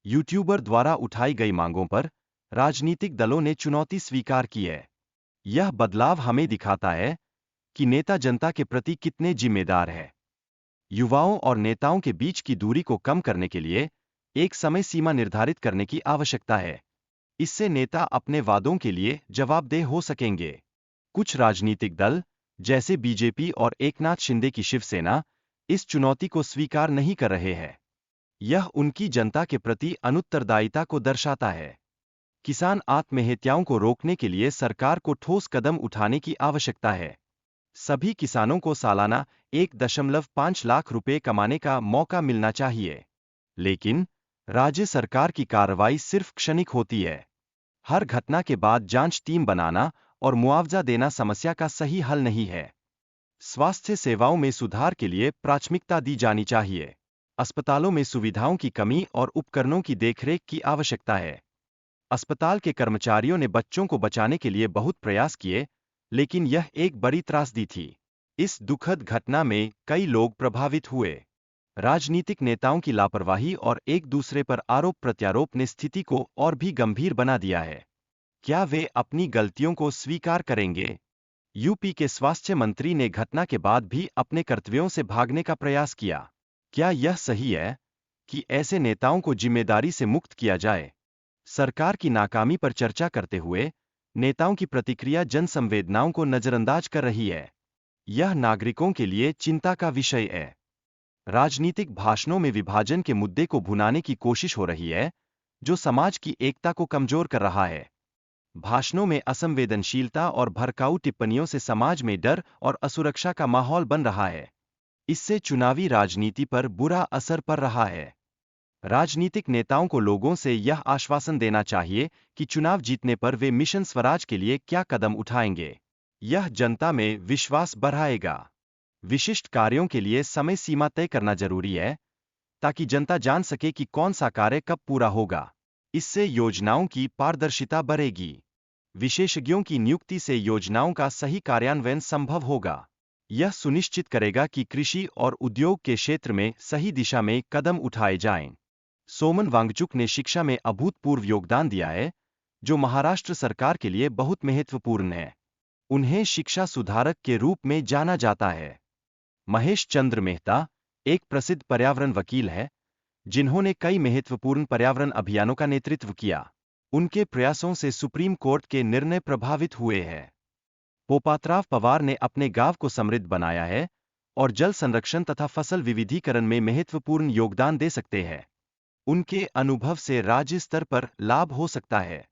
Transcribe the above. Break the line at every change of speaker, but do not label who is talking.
YouTuber द्वारा उठाई गई मांगों पर राजनीतिक दलों ने चुनौती स्वीकार की है। यह बदलाव हमें दिखाता है कि नेता जनता के प्रति कितने जिम्मेदार हैं। युवाओं और नेताओं के बीच की दूरी को कम करने के लिए एक समय सीमा निर्धारित करने की आवश्यकता है। इससे नेता अपने वादों के लिए जवाबदेह हो सकेंगे। कुछ राजनीतिक दल, जैसे बीजेपी और एकनाथ शिंदे की शिवसेना, इस चुनौती को स्वीकार नहीं कर रहे हैं। यह उनकी जनता के प्रति अनुत्तरदायिता को दर्शाता है। किसान आत्महत्याओं को रोकने के लिए सरकार को ठोस कदम उठाने की आवश्यकता है। सभी किसानों को सालाना 1.5 लाख रुपए कमाने का मौका मिलना चाहिए। लेकिन राज्य सरकार की कार्रवाई सिर्फ क्षणिक होती है। हर घटना के बाद जांच टीम बनाना और मुआवजा देना समस्या का सही हल नहीं है। स्वास्थ्य सेवाओं में सुधार के लिए प्राथमिकता दी जानी चाहिए। अस्पतालों में सुविधाओं की कमी और उपकरणों की देखरेख की आवश्यकता है। अस्पताल के कर्मचारियों ने बच्चों को बचाने के लिए बहुत प्रयास किए, लेकिन यह एक बड़ी त्रासदी थी। इस दुखद घटना में कई लोग प्रभावित हुए। राजनीतिक नेताओं की लापरवाही और एक दूसरे पर आरोप प्रत्यारोप ने स्थिति को और भी गंभीर बना दिया है। क्या वे अपनी गलतियों को स्वीकार करेंगे? यूपी के स्वास्थ्य मंत्री ने घटना के बाद भी अपने कर्तव्यों से भागने का प्रयास किया। क्या यह सही है कि ऐसे नेताओं को जिम्मेदारी से मुक्त किया जाए? सरकार की नाकामी पर चर्चा करते हुए नेताओं की प्रतिक्रिया जनसंवेदनाओं को नजरअंदाज कर रही है। यह नागरिकों के लिए चिंता का विषय है। राजनीतिक भाषणों में विभाजन के मुद्दे को भुनाने की कोशिश हो रही है, जो समाज की एकता को कमजोर कर रहा है। भाषणों में असंवेदनशीलता और भड़काऊ टिप्पणियों से समाज में डर और असुरक्षा का माहौल बन रहा है। इससे चुनावी राजनीति पर बुरा असर पड़ रहा है। राजनीतिक नेताओं को लोगों से यह आश्वासन देना चाहिए कि चुनाव जीतने पर वे मिशन स्वराज के लिए क्या कदम उठाएंगे। यह जनता में विश्वास बढ़ाएगा। विशिष्ट कार्यों के लिए समय सीमा तय करना जरूरी है, ताकि जनता जान सके कि कौन सा कार्य कब पूरा होगा। इससे योजनाओं की पारदर्शिता बढ़ेगी। विशेषज्ञों की नियुक्ति से योजनाओं का सही कार्यान्वयन संभव होगा। यह सुनिश्चित करेगा कि कृषि और उद्योग के क्षेत्र में सही दिशा में कदम उठाए जाएं। सोमन वांगचुक ने शिक्षा में अभूतपूर्व योगदान दिया है, जो महाराष्ट्र सरकार के लिए बहुत महत्वपूर्ण है। उन्हें शिक्षा सुधारक के रूप में जाना जाता है। महेश चंद्र मेहता एक प्रसिद्ध पर्यावरण वकील है, जिन्होंने कई महत्वपूर्ण पर्यावरण अभियानों का नेतृत्व किया। उनके प्रयासों से सुप्रीम कोर्ट के निर्णय प्रभावित हुए हैं। पोपातराव पवार ने अपने गांव को समृद्ध बनाया है और जल संरक्षण तथा फसल विविधीकरण में महत्वपूर्ण योगदान दे सकते हैं। उनके अनुभव से राज्य स्तर पर लाभ हो सकता है।